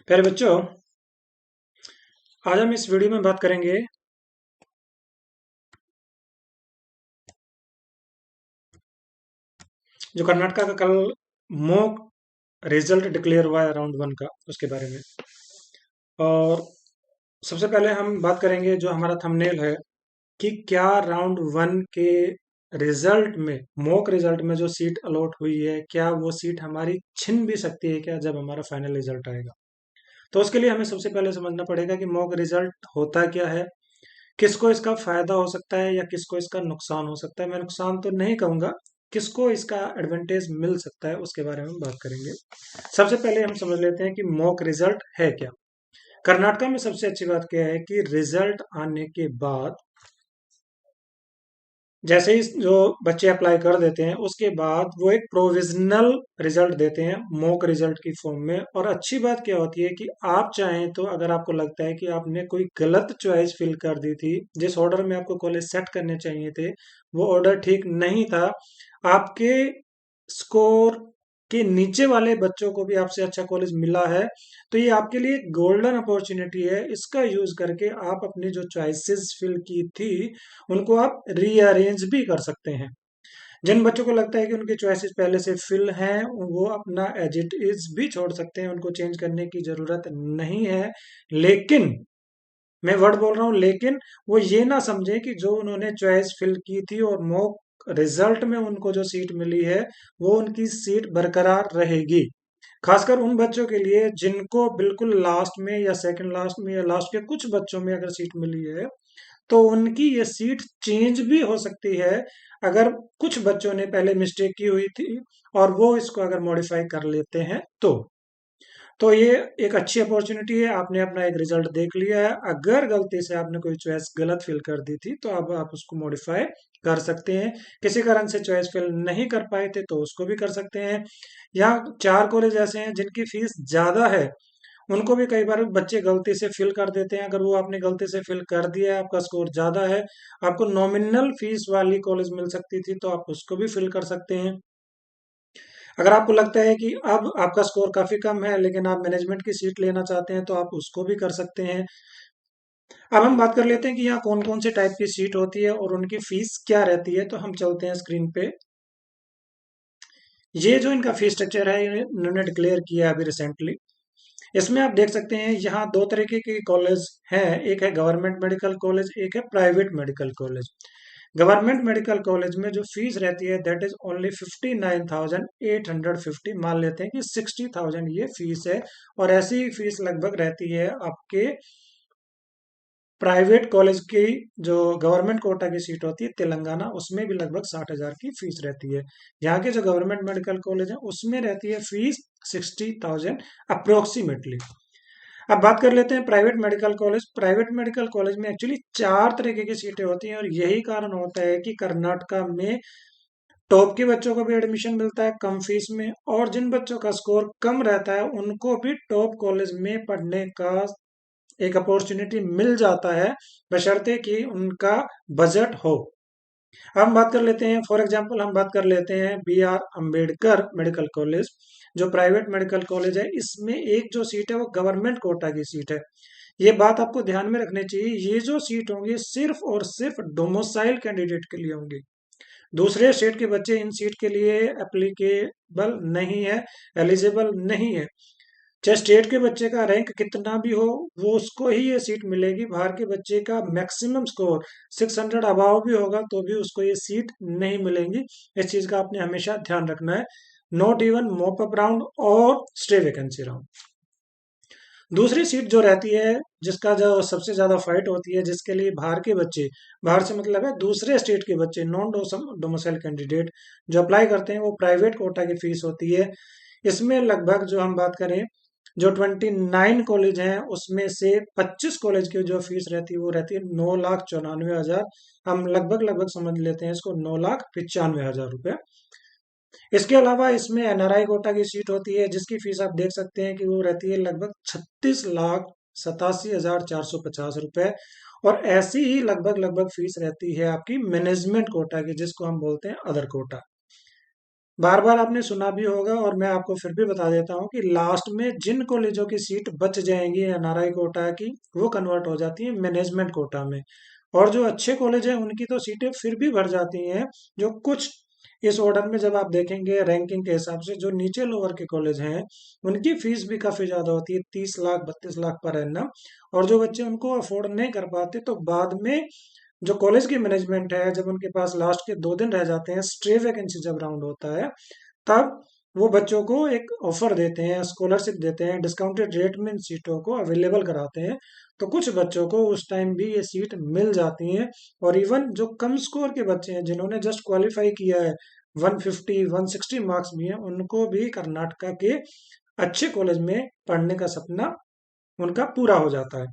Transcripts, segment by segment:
प्यारे बच्चों, आज हम इस वीडियो में बात करेंगे जो कर्नाटका का कल मॉक रिजल्ट डिक्लेयर हुआ है राउंड वन का, उसके बारे में। और सबसे पहले हम बात करेंगे जो हमारा थंबनेल है कि क्या राउंड वन के रिजल्ट में, मॉक रिजल्ट में जो सीट अलॉट हुई है, क्या वो सीट हमारी छिन भी सकती है क्या जब हमारा फाइनल रिजल्ट आएगा। तो उसके लिए हमें सबसे पहले समझना पड़ेगा कि मॉक रिजल्ट होता क्या है, किसको इसका फायदा हो सकता है या किसको इसका नुकसान हो सकता है। मैं नुकसान तो नहीं कहूंगा, किसको इसका एडवांटेज मिल सकता है उसके बारे में बात करेंगे। सबसे पहले हम समझ लेते हैं कि मॉक रिजल्ट है क्या। कर्नाटका में सबसे अच्छी बात क्या है कि रिजल्ट आने के बाद जैसे ही जो बच्चे अप्लाई कर देते हैं उसके बाद वो एक प्रोविजनल रिजल्ट देते हैं मॉक रिजल्ट की फॉर्म में। और अच्छी बात क्या होती है कि आप चाहें तो, अगर आपको लगता है कि आपने कोई गलत चॉइस फिल कर दी थी, जिस ऑर्डर में आपको कॉलेज सेट करने चाहिए थे वो ऑर्डर ठीक नहीं था, आपके स्कोर के नीचे वाले बच्चों को भी आपसे अच्छा कॉलेज मिला है, तो ये आपके लिए एक गोल्डन अपॉर्चुनिटी है। इसका यूज करके आप अपनी जो चॉइसेस फिल की थी उनको आप रीअरेंज भी कर सकते हैं। जिन बच्चों को लगता है कि उनकी चॉइसेस पहले से फिल हैं, वो अपना एज इट इज भी छोड़ सकते हैं, उनको चेंज करने की जरूरत नहीं है। लेकिन मैं वर्ड बोल रहा हूँ लेकिन, वो ये ना समझे कि जो उन्होंने चॉइस फिल की थी और मॉक रिजल्ट में उनको जो सीट मिली है वो उनकी सीट बरकरार रहेगी। खासकर उन बच्चों के लिए जिनको बिल्कुल लास्ट में या सेकंड लास्ट में या लास्ट के कुछ बच्चों में अगर सीट मिली है, तो उनकी ये सीट चेंज भी हो सकती है अगर कुछ बच्चों ने पहले मिस्टेक की हुई थी और वो इसको अगर मॉडिफाई कर लेते हैं तो ये एक अच्छी अपॉर्चुनिटी है। आपने अपना एक रिजल्ट देख लिया है, अगर गलती से आपने कोई चॉइस गलत फिल कर दी थी तो अब आप उसको मॉडिफाई कर सकते हैं। किसी कारण से चॉइस फिल नहीं कर पाए थे तो उसको भी कर सकते हैं। यहाँ चार कॉलेज ऐसे हैं जिनकी फीस ज्यादा है, उनको भी कई बार बच्चे गलती से फिल कर देते हैं। अगर वो आपने गलती से फिल कर दिया है, आपका स्कोर ज्यादा है, आपको नॉमिनल फीस वाली कॉलेज मिल सकती थी तो आप उसको भी फिल कर सकते हैं। अगर आपको लगता है कि अब आपका स्कोर काफी कम है लेकिन आप मैनेजमेंट की सीट लेना चाहते हैं तो आप उसको भी कर सकते हैं। अब हम बात कर लेते हैं कि यहाँ कौन कौन से टाइप की सीट होती है और उनकी फीस क्या रहती है। तो हम चलते हैं स्क्रीन पे। ये जो इनका फीस स्ट्रक्चर है इन्होंने डिक्लेयर किया है अभी रिसेंटली। इसमें आप देख सकते हैं यहाँ दो तरीके के कॉलेज हैं, एक है गवर्नमेंट मेडिकल कॉलेज, एक है private medical college. Government medical college में जो फीस रहती है दैट इज ओनली 59,850। मान लेते हैं कि 60,000 ये फीस है। और ऐसी फीस लगभग रहती है आपके प्राइवेट कॉलेज की। जो गवर्नमेंट कोटा की सीट होती है तेलंगाना, उसमें भी लगभग 60,000 की फीस रहती है। यहाँ के जो गवर्नमेंट मेडिकल कॉलेज है उसमें रहती है फीस 60,000 अप्रोक्सीमेटली। अब बात कर लेते हैं private medical college. Private medical college में एक्चुअली चार तरीके की सीटें होती हैं और यही कारण होता है कि कर्नाटका में टॉप के बच्चों को भी एडमिशन मिलता है कम फीस में, और जिन बच्चों का स्कोर कम रहता है उनको भी टॉप कॉलेज में पढ़ने का एक अपॉर्चुनिटी मिल जाता है, बशर्ते कि उनका बजट हो। हम बात कर लेते हैं, फॉर एग्जांपल हम बात कर लेते हैं B R Ambedkar medical college, जो प्राइवेट मेडिकल कॉलेज है। इसमें एक जो सीट है वो गवर्नमेंट कोटा की सीट है। ये बात आपको ध्यान में रखनी चाहिए, ये जो सीट होंगी सिर्फ और सिर्फ डोमिसाइल कैंडिडेट के लिए होंगी। दूसरे स्टेट के बच्चे इन सीट के लिए एप्लीकेबल नहीं है, एलिजिबल नहीं है। चाहे स्टेट के बच्चे का रैंक कितना भी हो, वो उसको ही ये सीट मिलेगी। बाहर के बच्चे का मैक्सिमम स्कोर 600 अबाव भी होगा तो भी उसको ये सीट नहीं मिलेंगी। इस चीज का आपने हमेशा ध्यान रखना है। Not even mop up round और स्टे वैकेंसी राउंड। दूसरी सीट जो रहती है, जिसका जो सबसे ज्यादा फाइट होती है, जिसके लिए बाहर के बच्चे, बाहर से मतलब है दूसरे स्टेट के बच्चे, नॉन डोमिसाइल कैंडिडेट जो अप्लाई करते हैं, वो प्राइवेट कोटा की फीस होती है। इसमें लगभग जो हम बात करें, जो 29 कॉलेज हैं उसमें से 25 कॉलेज की जो फीस रहती है वो रहती है 9,94,000। हम लगभग लगभग समझ लेते हैं इसको 9,95,000 रुपये। इसके अलावा इसमें एनआरआई कोटा की सीट होती है जिसकी फीस आप देख सकते हैं कि वो रहती है लगभग 36,87,450 रुपए। और ऐसी ही लगभग लगभग फीस रहती है आपकी मैनेजमेंट कोटा की, जिसको हम बोलते हैं अदर कोटा। बार बार आपने सुना भी होगा और मैं आपको फिर भी बता देता हूँ कि लास्ट में जिन कॉलेजों की सीट बच जाएंगी एनआरआई कोटा की, वो कन्वर्ट हो जाती है मैनेजमेंट कोटा में। और जो अच्छे कॉलेज हैं उनकी तो सीटें फिर भी भर जाती हैं। जो कुछ इस ऑर्डर में जब आप देखेंगे रैंकिंग के हिसाब से, जो नीचे लोअर के कॉलेज हैं उनकी फीस भी काफी ज्यादा होती है, 30 लाख 32 लाख पर एनम। और जो बच्चे उनको अफोर्ड नहीं कर पाते तो बाद में जो कॉलेज की मैनेजमेंट है, जब उनके पास लास्ट के 2 दिन रह जाते हैं, स्ट्रे वैकेंसी जब राउंड होता है, तब वो बच्चों को एक ऑफर देते हैं, स्कॉलरशिप देते हैं, डिस्काउंटेड रेट में इन सीटों को अवेलेबल कराते हैं। तो कुछ बच्चों को उस टाइम भी ये सीट मिल जाती हैं। और इवन जो कम स्कोर के बच्चे हैं जिन्होंने जस्ट क्वालिफाई किया है, 150 160 मार्क्स भी हैं, उनको भी कर्नाटका के अच्छे कॉलेज में पढ़ने का सपना उनका पूरा हो जाता है।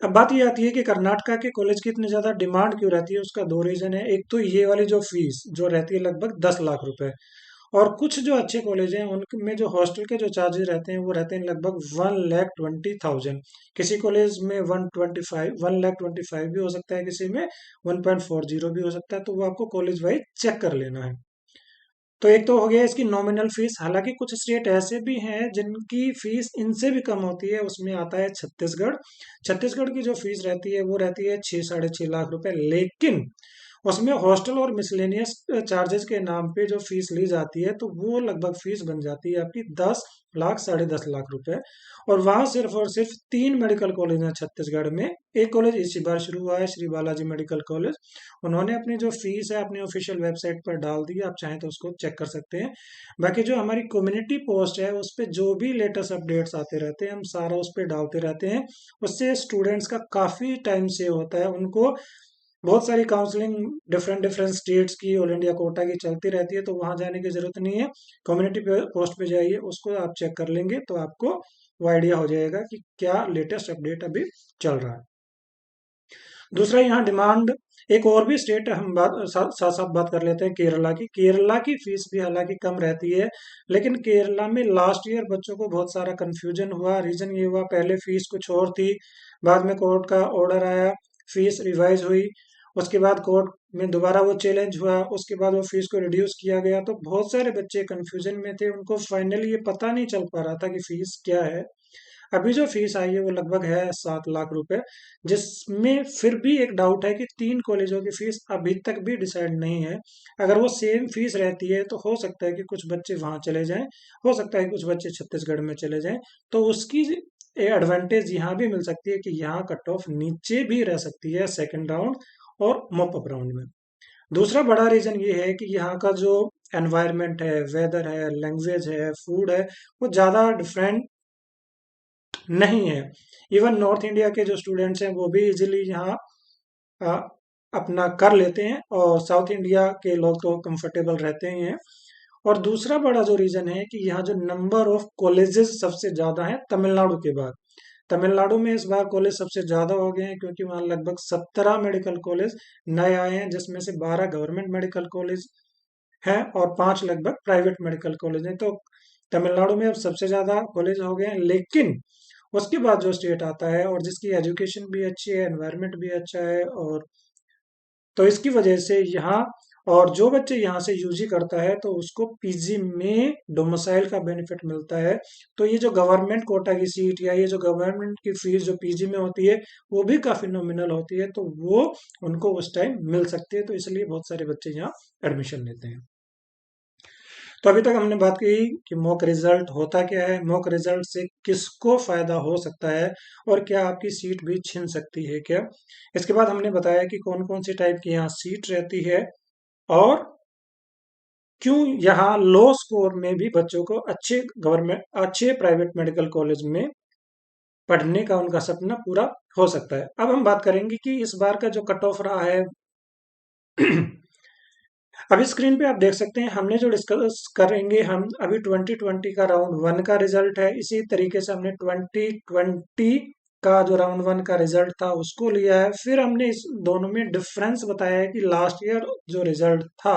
अब बात ये आती है कि कर्नाटका के कॉलेज की इतनी ज्यादा डिमांड क्यों रहती है। उसका दो रीजन है। एक तो ये वाली जो फीस जो रहती है लगभग 10 लाख रुपए, और कुछ जो अच्छे कॉलेज हैं उनमें जो हॉस्टल के जो चार्जेस रहते हैं वो रहते हैं लगभग 1,20,000। किसी कॉलेज में 1,25,1,25,000 भी हो सकता है, किसी में 1.40 भी हो सकता है। तो वो आपको कॉलेज वाइज चेक कर लेना है। तो एक तो हो गया इसकी नॉमिनल फीस। हालांकि कुछ स्टेट ऐसे भी हैं जिनकी फीस इनसे भी कम होती है। उसमें आता है छत्तीसगढ़। छत्तीसगढ़ की जो फीस रहती है वो रहती है 6 साढ़े 6 लाख रुपए। लेकिन उसमें हॉस्टल और मिसलेनियस चार्जेस के नाम पे जो फीस ली जाती है तो वो लगभग फीस बन जाती है आपकी 10 लाख साढ़े 10 लाख रुपए। और वहां सिर्फ और सिर्फ 3 मेडिकल कॉलेज हैं छत्तीसगढ़ में। एक कॉलेज इसी बार शुरू हुआ है, श्री बालाजी मेडिकल कॉलेज। उन्होंने अपनी जो फीस है अपनी ऑफिशियल वेबसाइट पर डाल दी है, आप चाहें तो उसको चेक कर सकते हैं। बाकी जो हमारी कम्युनिटी पोस्ट है उस पर जो भी लेटेस्ट अपडेट्स आते रहते हैं हम सारा उस पर डालते रहते हैं। उससे स्टूडेंट्स का काफ़ी टाइम सेव होता है। उनको बहुत सारी काउंसलिंग डिफरेंट डिफरेंट स्टेट्स की ऑल इंडिया कोटा की चलती रहती है, तो वहां जाने की जरूरत नहीं है। कम्युनिटी पोस्ट पे जाइए, उसको आप चेक कर लेंगे तो आपको वो आइडिया हो जाएगा कि क्या लेटेस्ट अपडेट अभी चल रहा है। दूसरा यहाँ डिमांड, एक और भी स्टेट हम बात साथ साथ साथ बात कर लेते हैं केरला की। केरला की फीस भी हालांकि कम रहती है, लेकिन केरला में लास्ट ईयर बच्चों को बहुत सारा कंफ्यूजन हुआ। रीजन ये हुआ, पहले फीस कुछ और थी, बाद में कोर्ट का ऑर्डर आया, फीस रिवाइज हुई, उसके बाद कोर्ट में दोबारा वो चैलेंज हुआ, उसके बाद वो फीस को रिड्यूस किया गया। तो बहुत सारे बच्चे कंफ्यूजन में थे, उनको फाइनली ये पता नहीं चल पा रहा था कि फीस क्या है। अभी जो फीस आई है वो लगभग है 7 लाख रुपए, जिसमें फिर भी एक डाउट है कि 3 कॉलेजों की फीस अभी तक भी डिसाइड नहीं है। अगर वो सेम फीस रहती है तो हो सकता है कि कुछ बच्चे वहां चले जाएं, हो सकता है कि कुछ बच्चे छत्तीसगढ़ में चले जाएं। तो उसकी एडवांटेज यहाँ भी मिल सकती है कि यहाँ कट ऑफ नीचे भी रह सकती है सेकंड राउंड और मॉप अप राउंड में। दूसरा बड़ा रीजन ये है कि यहाँ का जो एनवायरनमेंट है, वेदर है, लैंग्वेज है, फूड है, वो ज़्यादा डिफरेंट नहीं है। इवन नॉर्थ इंडिया के जो स्टूडेंट्स हैं वो भी इजीली यहाँ अ, अपना कर लेते हैं, और साउथ इंडिया के लोग तो कंफर्टेबल रहते ही हैं। और दूसरा बड़ा जो रीजन है कि यहाँ जो नंबर ऑफ कॉलेजेस सबसे ज्यादा है तमिलनाडु के बाद। तमिलनाडु में इस बार कॉलेज सबसे ज्यादा हो गए हैं, क्योंकि वहाँ लगभग 17 मेडिकल कॉलेज नए आए हैं, जिसमें से 12 गवर्नमेंट मेडिकल कॉलेज हैं और 5 लगभग प्राइवेट मेडिकल कॉलेज हैं। तो तमिलनाडु में अब सबसे ज्यादा कॉलेज हो गए हैं। लेकिन उसके बाद जो स्टेट आता है और जिसकी एजुकेशन भी अच्छी है, एनवायरनमेंट भी अच्छा है, और तो इसकी वजह से यहाँ, और जो बच्चे यहाँ से यूजी करता है तो उसको पीजी में डोमिसाइल का बेनिफिट मिलता है। तो ये जो गवर्नमेंट कोटा की सीट या ये जो गवर्नमेंट की फीस जो पीजी में होती है वो भी काफी नॉमिनल होती है, तो वो उनको उस टाइम मिल सकती है। तो इसलिए बहुत सारे बच्चे यहाँ एडमिशन लेते हैं। तो अभी तक हमने बात की कि मॉक रिजल्ट होता क्या है, मॉक रिजल्ट से किसको फायदा हो सकता है, और क्या आपकी सीट भी छिन सकती है क्या। इसके बाद हमने बताया कि कौन कौन सी टाइप की यहाँ सीट रहती है, और क्यों यहाँ लो स्कोर में भी बच्चों को अच्छे गवर्नमेंट अच्छे प्राइवेट मेडिकल कॉलेज में पढ़ने का उनका सपना पूरा हो सकता है। अब हम बात करेंगे कि इस बार का जो कट ऑफ रहा है। अभी स्क्रीन पे आप देख सकते हैं, हमने जो डिस्कस करेंगे हम अभी 2020 का राउंड वन का रिजल्ट है। इसी तरीके से हमने 2020 का जो राउंड वन का रिजल्ट था उसको लिया है। फिर हमने इस दोनों में डिफरेंस बताया है कि लास्ट ईयर जो रिजल्ट था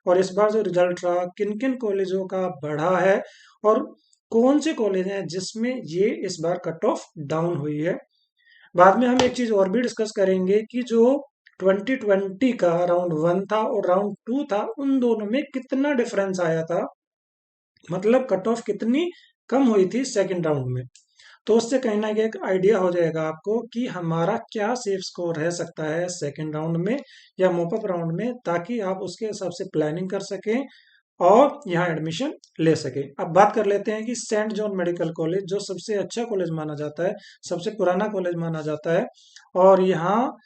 और इस बार जो रिजल्ट रहा, किन किन कॉलेजों का बढ़ा है और कौन से कॉलेज हैं जिसमें ये इस बार कट ऑफ डाउन हुई है। बाद में हम एक चीज और भी डिस्कस करेंगे कि जो 2020 का राउंड 1 था और राउंड 2 था, उन दोनों में कितना डिफरेंस आया था, मतलब कट ऑफ कितनी कम हुई थी सेकंड राउंड में। तो उससे कहीं ना कहीं एक आइडिया हो जाएगा आपको कि हमारा क्या सेफ स्कोर रह सकता है सेकंड राउंड में या मोपअप राउंड में, ताकि आप उसके हिसाब से प्लानिंग कर सकें और यहाँ एडमिशन ले सकें। अब बात कर लेते हैं कि सेंट जॉन मेडिकल कॉलेज, जो सबसे अच्छा कॉलेज माना जाता है, सबसे पुराना कॉलेज माना जाता है, और यहाँ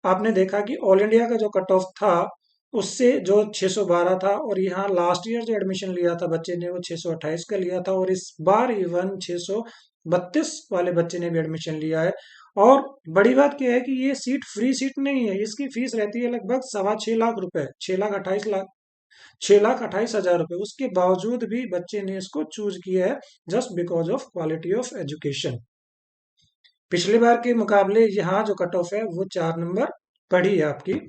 आपने देखा कि ऑल इंडिया का जो कट ऑफ था उससे जो 612 था, और यहाँ लास्ट ईयर जो एडमिशन लिया था बच्चे ने वो 628 का लिया था, और इस बार इवन 632 वाले बच्चे ने भी एडमिशन लिया है। और बड़ी बात क्या है कि ये सीट फ्री सीट नहीं है, इसकी फीस रहती है लगभग 6.25 लाख रुपए, 6,28,000 रुपए। उसके बावजूद भी बच्चे ने इसको चूज किया है just because of quality of education. पिछली बार के मुकाबले यहाँ जो कट ऑफ है वो 4 नंबर बढ़ी है आपकी।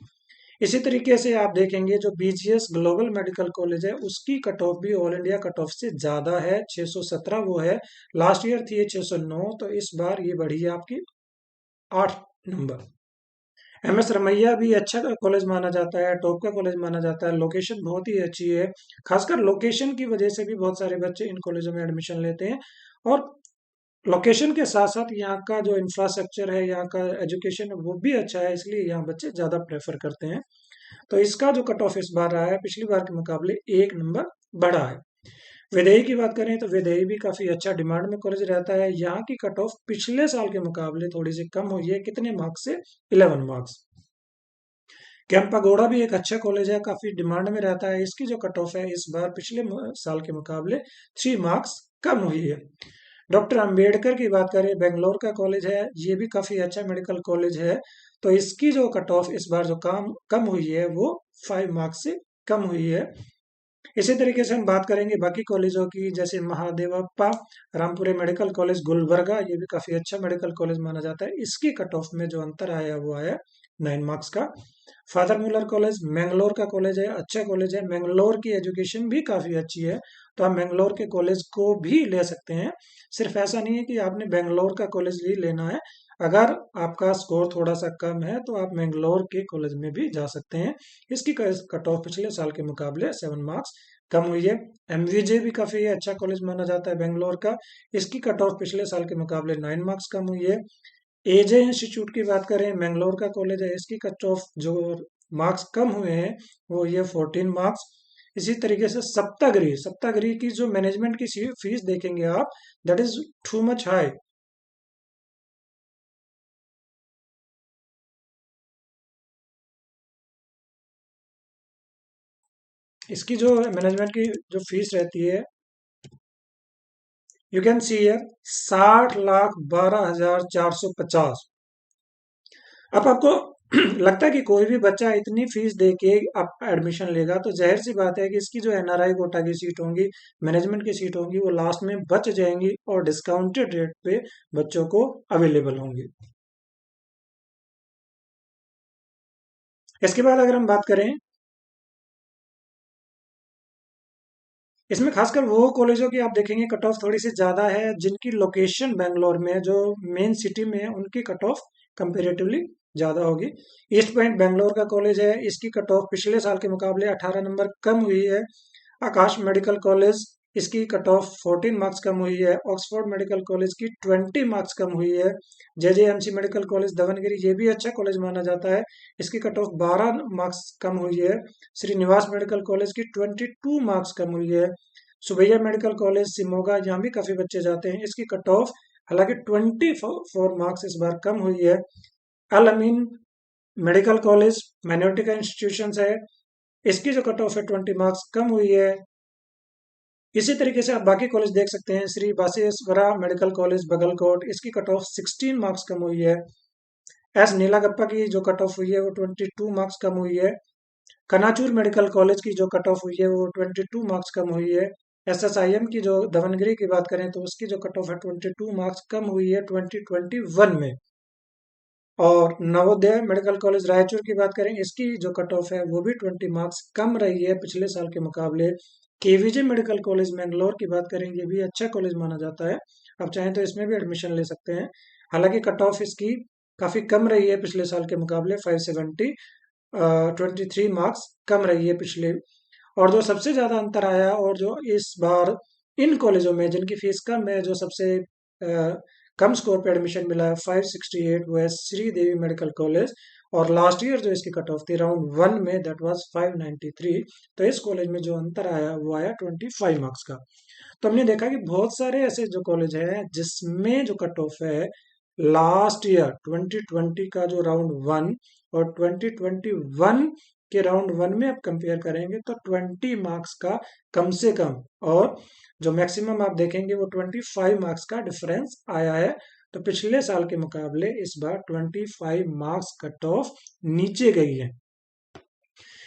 इसी तरीके से आप देखेंगे जो बीजीएस ग्लोबल मेडिकल कॉलेज है उसकी कट ऑफ भी ऑल इंडिया कट ऑफ से ज्यादा है, 617 वो है। लास्ट ईयर थी ये 609, तो इस बार ये बढ़ी है आपकी 8 नंबर। एमएस रमैया भी अच्छा कॉलेज माना जाता है, टॉप का कॉलेज माना जाता है, लोकेशन बहुत ही अच्छी है। खासकर लोकेशन की वजह से भी बहुत सारे बच्चे इन कॉलेजों में एडमिशन लेते हैं। और लोकेशन के साथ साथ यहाँ का जो इंफ्रास्ट्रक्चर है, यहाँ का एजुकेशन है, वो भी अच्छा है, इसलिए यहाँ बच्चे ज़्यादा प्रेफर करते हैं। तो इसका जो कट ऑफ इस बार रहा है पिछली बार के मुकाबले 1 नंबर बढ़ा है। विदेही की बात करें तो विदेही भी काफ़ी अच्छा डिमांड में कॉलेज रहता है। यहाँ की कट ऑफ पिछले साल के मुकाबले थोड़ी सी कम हुई है, कितने मार्क्स से? 11 मार्क्स। कैंपागोड़ा भी एक अच्छा कॉलेज है, काफ़ी डिमांड में रहता है। इसकी जो कट ऑफ है इस बार पिछले साल के मुकाबले 3 मार्क्स कम हुई है। डॉक्टर अंबेडकर की बात करें, बेंगलोर का कॉलेज है, ये भी काफ़ी अच्छा मेडिकल कॉलेज है। तो इसकी जो कट ऑफ इस बार जो कम हुई है वो 5 मार्क्स से कम हुई है। इसी तरीके से हम बात करेंगे बाकी कॉलेजों की, जैसे महादेवप्पा रामपुरे मेडिकल कॉलेज गुलबर्गा, ये भी काफ़ी अच्छा मेडिकल कॉलेज माना जाता है। इसकी कट ऑफ में जो अंतर आया वो आया 9 मार्क्स का। फादर मुलर कॉलेज मैंगलोर का कॉलेज है, अच्छा कॉलेज है, मैंगलोर की एजुकेशन भी काफ़ी अच्छी है, तो आप मैंगलोर के कॉलेज को भी ले सकते हैं। सिर्फ ऐसा नहीं है कि आपने बेंगलोर का कॉलेज ही लेना है, अगर आपका स्कोर थोड़ा सा कम है तो आप मैंगलोर के कॉलेज में भी जा सकते हैं। इसकी कट ऑफ पिछले साल के मुकाबले 7 मार्क्स कम हुई है। एमवीजे भी काफ़ी अच्छा कॉलेज माना जाता है बेंगलोर का, इसकी कट ऑफ पिछले साल के मुकाबले 9 मार्क्स कम हुई है। एजे इंस्टीट्यूट की बात करें, मैंगलोर का कॉलेज है, इसकी कट ऑफ जो मार्क्स कम हुए हैं वो ये 14 मार्क्स। इसी तरीके से सप्तागिरी सप्तागिरी की जो मैनेजमेंट की फीस देखेंगे आप, that is too much high. इसकी जो मैनेजमेंट की जो फीस रहती है, यू कैन सी है 60,12,450। अब आपको लगता है कि कोई भी बच्चा इतनी फीस दे के आप एडमिशन लेगा, तो जाहिर सी बात है कि इसकी जो एनआरआई कोटा की सीट होंगी, मैनेजमेंट की सीट होंगी, वो लास्ट में बच जाएंगी और डिस्काउंटेड रेट पे बच्चों को अवेलेबल होंगी। इसके बाद अगर हम बात करें, इसमें खासकर वो कॉलेजों की आप देखेंगे कट ऑफ थोड़ी सी ज़्यादा है जिनकी लोकेशन बेंगलोर में है, जो मेन सिटी में है, उनकी कट ऑफ कंपेरेटिवली ज़्यादा होगी। ईस्ट पॉइंट बेंगलोर का कॉलेज है, इसकी कट ऑफ पिछले साल के मुकाबले 18 नंबर कम हुई है। आकाश मेडिकल कॉलेज, इसकी कट ऑफ 14 मार्क्स कम हुई है। ऑक्सफोर्ड मेडिकल कॉलेज की 20 मार्क्स कम हुई है। जेजेएमसी मेडिकल कॉलेज दवनगिरी, ये भी अच्छा कॉलेज माना जाता है, इसकी कट ऑफ 12 मार्क्स कम हुई है। श्रीनिवास मेडिकल कॉलेज की 22 मार्क्स कम हुई है। सुबैया मेडिकल कॉलेज सिमोगा, यहाँ भी काफ़ी बच्चे जाते हैं, इसकी कट ऑफ हालांकि 24 मार्क्स इस बार कम हुई है। अल अमीन मेडिकल कॉलेज माइनॉरिटी का इंस्टीट्यूशन है, इसकी जो कट ऑफ है 20 मार्क्स कम हुई है। इसी तरीके से आप बाकी कॉलेज देख सकते हैं, श्री बासेश्वरा मेडिकल कॉलेज बगलकोट, इसकी कट ऑफ 16 मार्क्स कम हुई है। एस नीलागप्पा की जो कट ऑफ हुई है वो 22 मार्क्स कम हुई है। कनाचूर मेडिकल कॉलेज की जो कट ऑफ हुई है वो 22 मार्क्स कम हुई है। एसएसआईएम की जो दावनगिरी की बात करें तो उसकी जो कट ऑफ है 22 मार्क्स कम हुई है 2021 में। और नवोदय मेडिकल कॉलेज रायचूर की बात करें, इसकी जो कट ऑफ है वो भी 20 मार्क्स कम रही है पिछले साल के मुकाबले। केवीजे मेडिकल कॉलेज मैंगलोर की बात करें, ये भी अच्छा कॉलेज माना जाता है, आप चाहें तो इसमें भी एडमिशन ले सकते हैं। हालांकि कट ऑफ इसकी काफ़ी कम रही है पिछले साल के मुकाबले, 570। 23 मार्क्स कम रही है पिछले। और जो सबसे ज़्यादा अंतर आया और जो इस बार इन कॉलेजों में जिनकी फीस कम है, जो सबसे कम स्कोर पे एडमिशन मिला है 568, वो है श्रीदेवी मेडिकल कॉलेज। और लास्ट ईयर जो इसकी कट ऑफ थी राउंड वन में, दैट वाज 593। तो इस कॉलेज में जो अंतर आया वो आया 25 मार्क्स का। तो हमने देखा कि बहुत सारे ऐसे जो कॉलेज हैं जिसमें जो कट ऑफ है लास्ट ईयर 2020 का जो राउंड वन और 2021 के राउंड वन में आप कंपेयर करेंगे तो 20 मार्क्स का कम से कम, और जो मैक्सिमम आप देखेंगे वो 25 मार्क्स का डिफरेंस आया है। तो पिछले साल के मुकाबले इस बार 25 मार्क्स कट ऑफ नीचे गई है।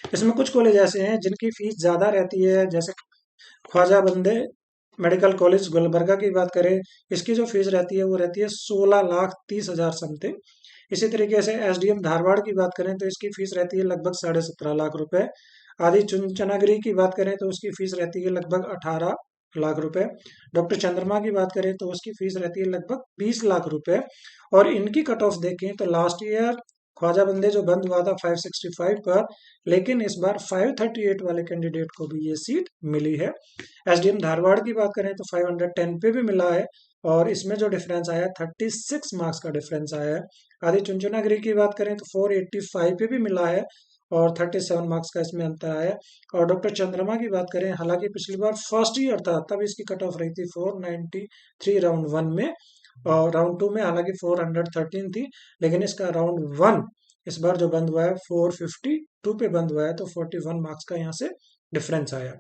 इसमें कुछ कॉलेज ऐसे हैं जिनकी फीस ज्यादा रहती है, जैसे ख्वाजा बंदे मेडिकल कॉलेज गुलबर्गा की बात करें, इसकी जो फीस रहती है वो रहती है 16,30,000 समथिंग। इसी तरीके से एसडीएम धारवाड़ की बात करें तो इसकी फीस रहती है लगभग 17.5 लाख रुपए। आदि चुनचनागिरी की बात करें तो उसकी फीस रहती है लगभग 18 लाख रुपए। डॉक्टर चंद्रमा की बात करें तो उसकी फीस रहती है लगभग 20 लाख रुपए। और इनकी कट ऑफ देखें तो लास्ट ईयर ख्वाजा बंदे जो बंद हुआ था 565 पर, लेकिन इस बार 538 वाले कैंडिडेट को भी ये सीट मिली है। एसडीएम धारवाड़ की बात करें तो 510 पे भी मिला है, और इसमें जो डिफरेंस आया 36 मार्क्स का डिफरेंस आया है। आदि चुनचुनागिरी की बात करें तो 485 पे भी मिला है, और 37 मार्क्स का इसमें अंतर आया। और डॉक्टर चंद्रमा की बात करें, हालांकि पिछली बार फर्स्ट ईयर था तब इसकी कट ऑफ रही थी 493 राउंड वन में, और राउंड टू में हालांकि 413 थी, लेकिन इसका राउंड वन इस बार जो बंद हुआ है 452 पे बंद हुआ है, तो 41 मार्क्स का यहाँ से डिफरेंस आया।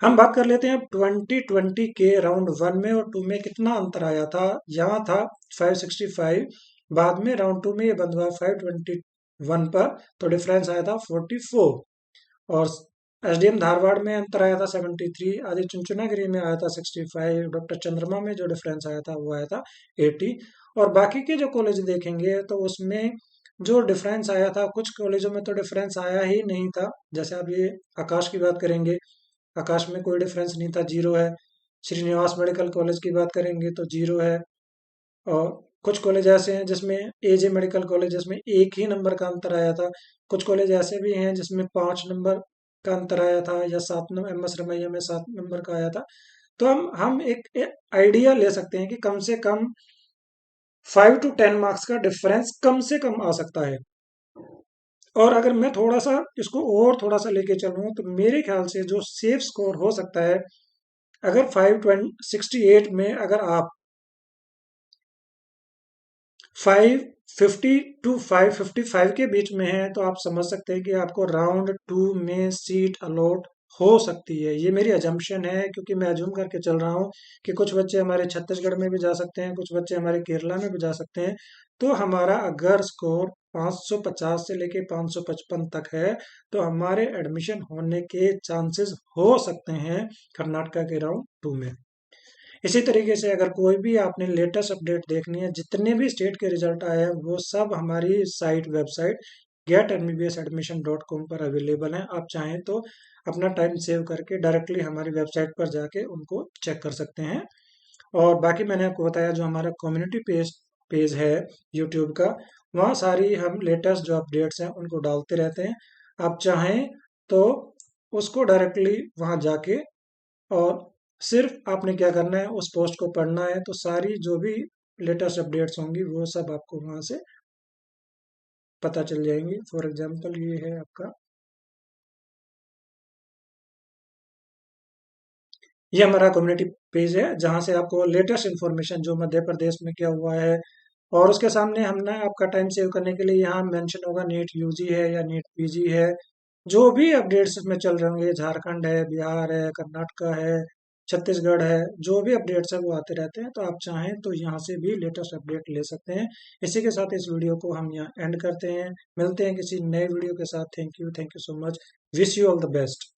हम बात कर लेते हैं 2020 के राउंड वन में और टू में कितना अंतर आया था। यहाँ था 565, बाद में राउंड टू में ये बंद हुआ 521 पर, तो डिफरेंस आया था 44। और एसडीएम धारवाड़ में अंतर आया था 73, आदि चुनचुनागिरी में आया था 65, डॉक्टर चंद्रमा में जो डिफरेंस आया था वो आया था 80। और बाकी के जो कॉलेज देखेंगे तो उसमें जो डिफरेंस आया था, कुछ कॉलेजों में तो डिफरेंस आया ही नहीं था। जैसे आप ये आकाश की बात करेंगे, आकाश में कोई डिफरेंस नहीं था, जीरो है। श्रीनिवास मेडिकल कॉलेज की बात करेंगे तो जीरो है। और कुछ कॉलेज ऐसे हैं जिसमें एजे मेडिकल कॉलेज जिसमें एक ही नंबर का अंतर आया था। कुछ कॉलेज ऐसे भी हैं जिसमें 5 नंबर का अंतर आया था, या 7 नंबर, एमएस रमैया में 7 नंबर का आया था। तो हम एक आइडिया ले सकते हैं कि कम से कम 5 to 10 मार्क्स का डिफरेंस कम से कम आ सकता है। और अगर मैं थोड़ा सा इसको और थोड़ा सा लेके चलूँ तो मेरे ख्याल से जो सेफ स्कोर हो सकता है, अगर 568 में अगर आप 550 टू 555 के बीच में है तो आप समझ सकते हैं कि आपको राउंड टू में सीट अलॉट हो सकती है। ये मेरी अजम्पशन है, क्योंकि मैं अज्यूम करके चल रहा हूँ कि कुछ बच्चे हमारे छत्तीसगढ़ में भी जा सकते हैं, कुछ बच्चे हमारे केरला में भी जा सकते हैं। तो हमारा अगर स्कोर 550 से लेके 555 तक है तो हमारे एडमिशन होने के चांसेस हो सकते हैं कर्नाटका के राउंड टू में। इसी तरीके से अगर कोई भी आपने लेटेस्ट अपडेट देखनी है, जितने भी स्टेट के रिजल्ट आए हैं वो सब हमारी साइट वेबसाइट getmbbsadmission.com पर अवेलेबल हैं। आप चाहें तो अपना टाइम सेव करके डायरेक्टली हमारी वेबसाइट पर जाके उनको चेक कर सकते हैं। और बाकी मैंने आपको बताया जो हमारा कम्युनिटी पेज पेज है यूट्यूब का, वहाँ सारी हम लेटेस्ट जो अपडेट्स हैं उनको डालते रहते हैं। आप चाहें तो उसको डायरेक्टली वहाँ जाके, और सिर्फ आपने क्या करना है उस पोस्ट को पढ़ना है, तो सारी जो भी लेटेस्ट अपडेट्स होंगी वो सब आपको वहां से पता चल जाएंगी। फॉर एग्जांपल ये है आपका, ये हमारा कम्युनिटी पेज है जहां से आपको लेटेस्ट इन्फॉर्मेशन जो मध्य प्रदेश में क्या हुआ है, और उसके सामने हमने आपका टाइम सेव करने के लिए यहाँ मेंशन होगा नीट यूजी है या नीट पीजी है। जो भी अपडेट्स इसमें चल रहे होंगे, झारखंड है, बिहार है, कर्नाटका है, छत्तीसगढ़ है, जो भी अपडेट्स है वो आते रहते हैं। तो आप चाहें तो यहाँ से भी लेटेस्ट अपडेट ले सकते हैं। इसी के साथ इस वीडियो को हम यहाँ एंड करते हैं। मिलते हैं किसी नए वीडियो के साथ। Thank you so much. Wish you all the best.